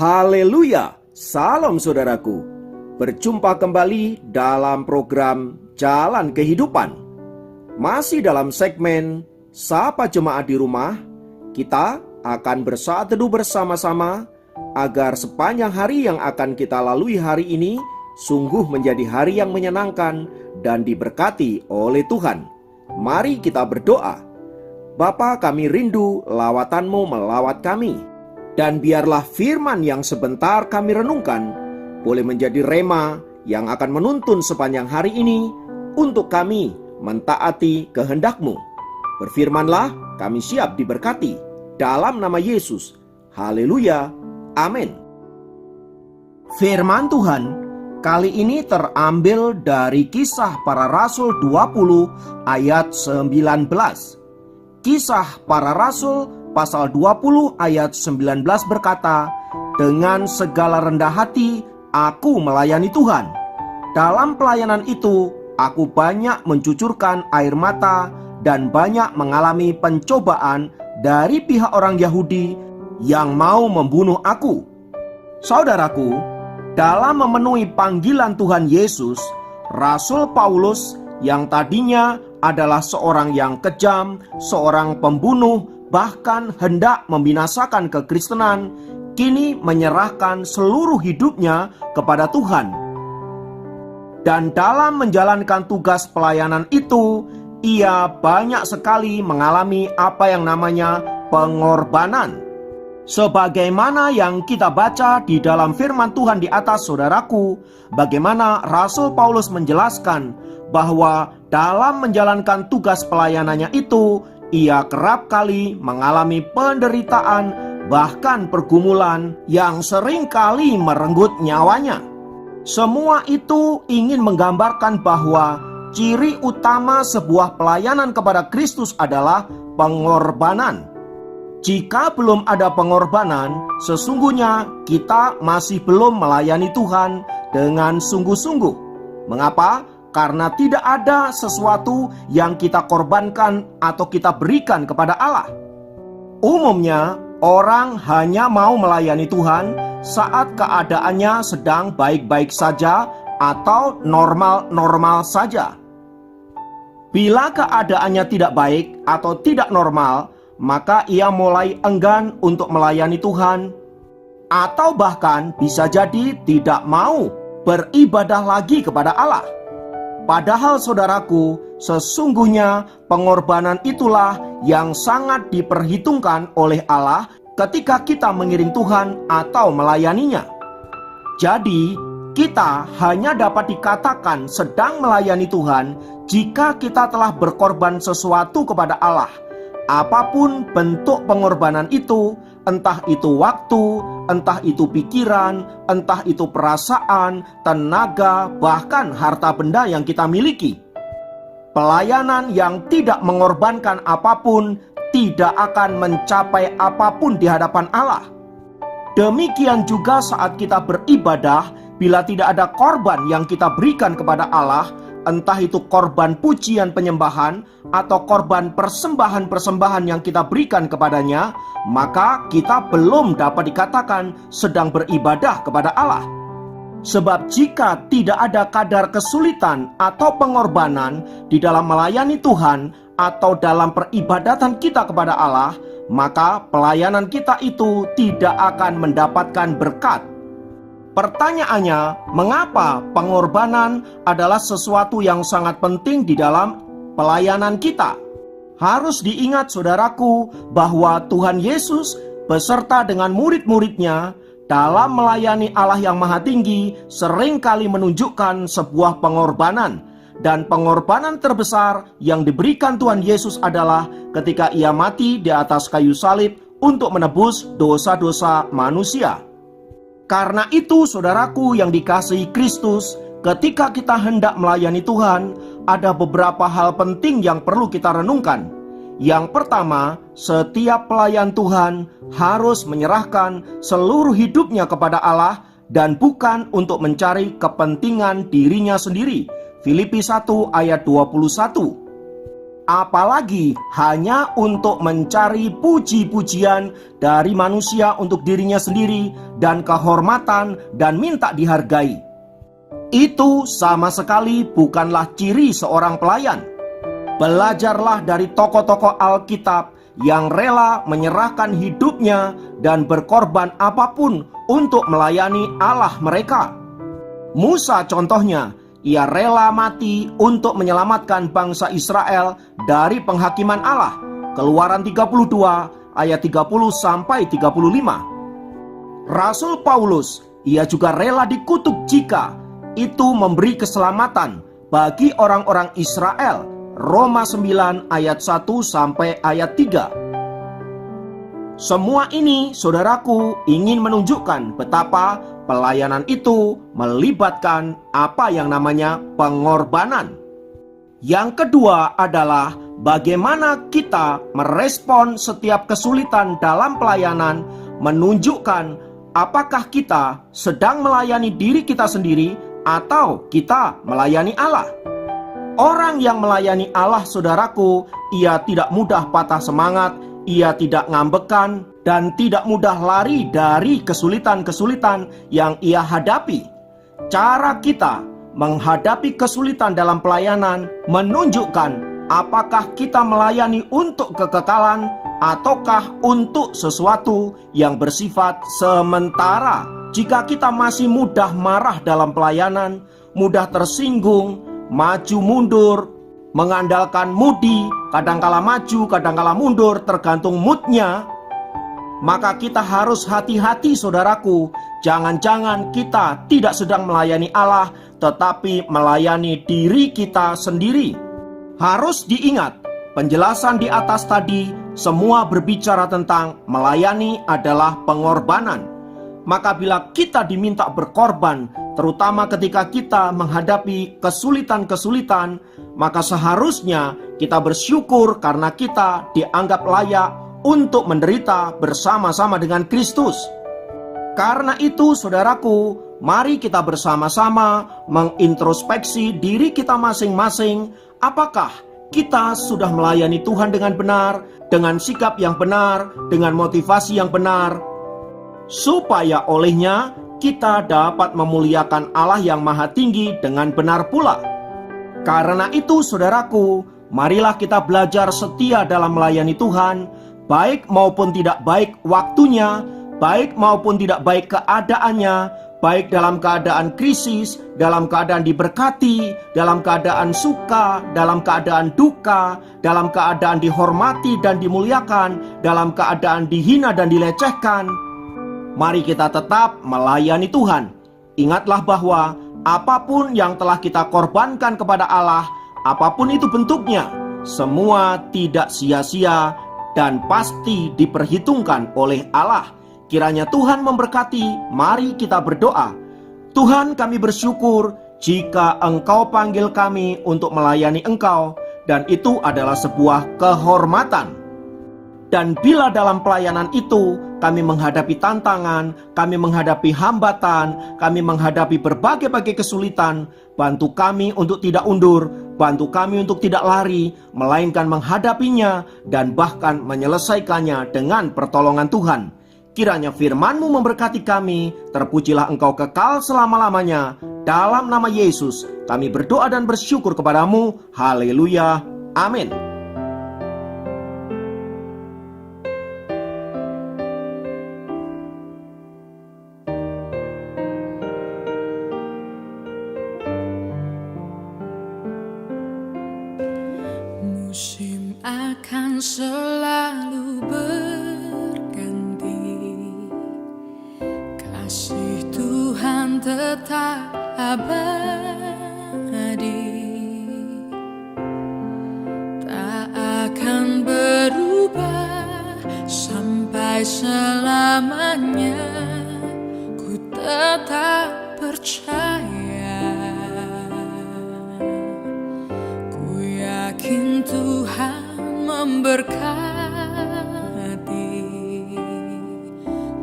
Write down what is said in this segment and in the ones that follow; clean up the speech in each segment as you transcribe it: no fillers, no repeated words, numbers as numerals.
Haleluya, salam saudaraku. Berjumpa kembali dalam program Jalan Kehidupan. Masih dalam segmen Sapa Jemaat di Rumah, kita akan bersaat teduh bersama-sama agar sepanjang hari yang akan kita lalui hari ini sungguh menjadi hari yang menyenangkan dan diberkati oleh Tuhan. Mari kita berdoa. Bapa, kami rindu lawatan-Mu melawat kami. Dan biarlah firman yang sebentar kami renungkan boleh menjadi rema yang akan menuntun sepanjang hari ini untuk kami mentaati kehendak-Mu. Berfirmanlah, kami siap diberkati. Dalam nama Yesus. Haleluya. Amin. Firman Tuhan kali ini terambil dari Kisah Para Rasul 20 ayat 19. Kisah Para Rasul pasal 20 ayat 19 berkata, "Dengan segala rendah hati aku melayani Tuhan. Dalam pelayanan itu aku banyak mencucurkan air mata dan banyak mengalami pencobaan dari pihak orang Yahudi yang mau membunuh aku." Saudaraku, dalam memenuhi panggilan Tuhan Yesus, Rasul Paulus yang tadinya adalah seorang yang kejam, seorang pembunuh, bahkan hendak membinasakan kekristenan, kini menyerahkan seluruh hidupnya kepada Tuhan. Dan dalam menjalankan tugas pelayanan itu, ia banyak sekali mengalami apa yang namanya pengorbanan. Sebagaimana yang kita baca di dalam firman Tuhan di atas, saudaraku, bagaimana Rasul Paulus menjelaskan bahwa dalam menjalankan tugas pelayanannya itu, ia kerap kali mengalami penderitaan, bahkan pergumulan yang sering kali merenggut nyawanya. Semua itu ingin menggambarkan bahwa ciri utama sebuah pelayanan kepada Kristus adalah pengorbanan. Jika belum ada pengorbanan, sesungguhnya kita masih belum melayani Tuhan dengan sungguh-sungguh. Mengapa? Karena tidak ada sesuatu yang kita korbankan atau kita berikan kepada Allah. Umumnya, orang hanya mau melayani Tuhan saat keadaannya sedang baik-baik saja atau normal-normal saja. Bila keadaannya tidak baik atau tidak normal, maka ia mulai enggan untuk melayani Tuhan, atau bahkan bisa jadi tidak mau beribadah lagi kepada Allah. Padahal saudaraku, sesungguhnya pengorbanan itulah yang sangat diperhitungkan oleh Allah ketika kita mengiring Tuhan atau melayaninya. Jadi, kita hanya dapat dikatakan sedang melayani Tuhan jika kita telah berkorban sesuatu kepada Allah. Apapun bentuk pengorbanan itu, entah itu waktu, entah itu pikiran, entah itu perasaan, tenaga, bahkan harta benda yang kita miliki. Pelayanan yang tidak mengorbankan apapun tidak akan mencapai apapun di hadapan Allah. Demikian juga saat kita beribadah, bila tidak ada korban yang kita berikan kepada Allah, entah itu korban pujian penyembahan atau korban persembahan-persembahan yang kita berikan kepadanya, maka kita belum dapat dikatakan sedang beribadah kepada Allah. Sebab jika tidak ada kadar kesulitan atau pengorbanan di dalam melayani Tuhan atau dalam peribadatan kita kepada Allah, maka pelayanan kita itu tidak akan mendapatkan berkat. Pertanyaannya, mengapa pengorbanan adalah sesuatu yang sangat penting di dalam pelayanan kita? Harus diingat saudaraku bahwa Tuhan Yesus beserta dengan murid-muridnya dalam melayani Allah yang Maha Tinggi seringkali menunjukkan sebuah pengorbanan. Dan pengorbanan terbesar yang diberikan Tuhan Yesus adalah ketika ia mati di atas kayu salib untuk menebus dosa-dosa manusia. Karena itu saudaraku yang dikasihi Kristus, ketika kita hendak melayani Tuhan, ada beberapa hal penting yang perlu kita renungkan. Yang pertama, setiap pelayan Tuhan harus menyerahkan seluruh hidupnya kepada Allah dan bukan untuk mencari kepentingan dirinya sendiri. Filipi 1 ayat 21. apalagi hanya untuk mencari puji-pujian dari manusia untuk dirinya sendiri dan kehormatan dan minta dihargai. Itu sama sekali bukanlah ciri seorang pelayan. Belajarlah dari tokoh-tokoh Alkitab yang rela menyerahkan hidupnya dan berkorban apapun untuk melayani Allah mereka. Musa contohnya, ia rela mati untuk menyelamatkan bangsa Israel dari penghakiman Allah. Keluaran 32 ayat 30 sampai 35. Rasul Paulus, ia juga rela dikutuk jika itu memberi keselamatan bagi orang-orang Israel. Roma 9 ayat 1 sampai ayat 3. Semua ini, saudaraku, ingin menunjukkan betapa pelayanan itu melibatkan apa yang namanya pengorbanan. Yang kedua adalah bagaimana kita merespon setiap kesulitan dalam pelayanan, menunjukkan apakah kita sedang melayani diri kita sendiri atau kita melayani Allah. Orang yang melayani Allah, saudaraku, ia tidak mudah patah semangat, ia tidak ngambekan, dan tidak mudah lari dari kesulitan-kesulitan yang ia hadapi. Cara kita menghadapi kesulitan dalam pelayanan menunjukkan apakah kita melayani untuk kekekalan ataukah untuk sesuatu yang bersifat sementara. Jika kita masih mudah marah dalam pelayanan, mudah tersinggung, maju mundur, mengandalkan mudi, kadangkala maju, kadangkala mundur, tergantung moodnya, maka kita harus hati-hati, saudaraku. Jangan-jangan kita tidak sedang melayani Allah, tetapi melayani diri kita sendiri. Harus diingat, penjelasan di atas tadi semua berbicara tentang melayani adalah pengorbanan. Maka bila kita diminta berkorban, terutama ketika kita menghadapi kesulitan-kesulitan, maka seharusnya kita bersyukur karena kita dianggap layak untuk menderita bersama-sama dengan Kristus. Karena itu, saudaraku, mari kita bersama-sama mengintrospeksi diri kita masing-masing. Apakah kita sudah melayani Tuhan dengan benar, dengan sikap yang benar, dengan motivasi yang benar, supaya olehnya kita dapat memuliakan Allah yang Maha Tinggi dengan benar pula. Karena itu, saudaraku, marilah kita belajar setia dalam melayani Tuhan, baik maupun tidak baik waktunya, baik maupun tidak baik keadaannya, baik dalam keadaan krisis, dalam keadaan diberkati, dalam keadaan suka, dalam keadaan duka, dalam keadaan dihormati dan dimuliakan, dalam keadaan dihina dan dilecehkan. Mari kita tetap melayani Tuhan. Ingatlah bahwa apapun yang telah kita korbankan kepada Allah, apapun itu bentuknya, semua tidak sia-sia dan pasti diperhitungkan oleh Allah. Kiranya Tuhan memberkati. Mari kita berdoa. Tuhan, kami bersyukur jika Engkau panggil kami untuk melayani Engkau, dan itu adalah sebuah kehormatan. Dan bila dalam pelayanan itu kami menghadapi tantangan, kami menghadapi hambatan, kami menghadapi berbagai-bagai kesulitan, bantu kami untuk tidak undur, bantu kami untuk tidak lari, melainkan menghadapinya dan bahkan menyelesaikannya dengan pertolongan Tuhan. Kiranya firman-Mu memberkati kami, terpujilah Engkau kekal selama-lamanya. Dalam nama Yesus kami berdoa dan bersyukur kepadamu. Haleluya. Amin. Musim akan selalu berganti, kasih Tuhan tetap abadi, tak akan berubah sampai selamanya. Ku tetap percaya, yakin Tuhan memberkati,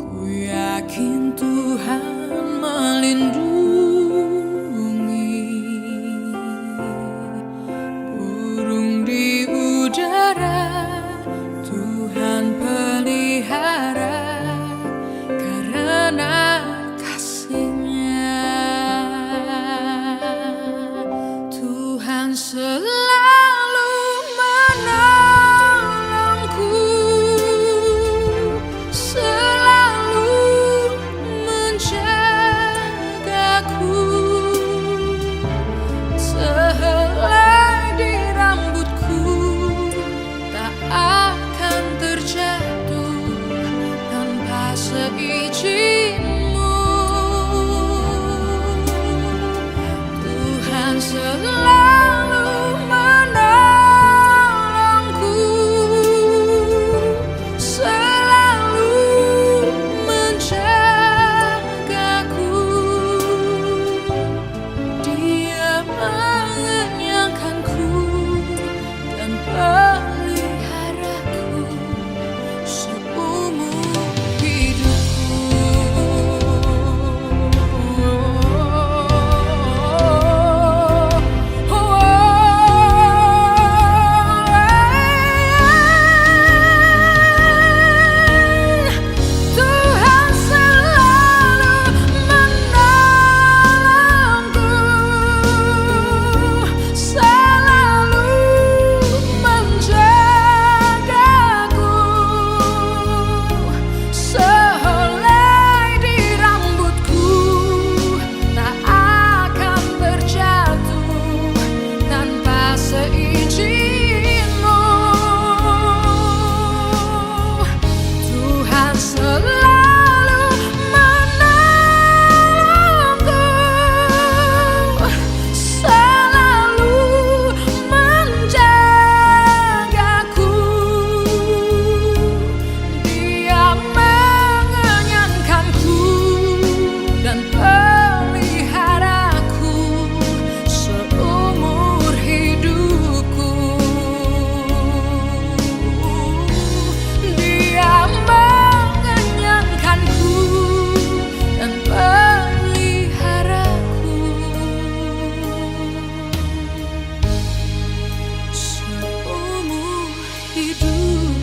ku yakin Tuhan melindungi. Burung di hidup.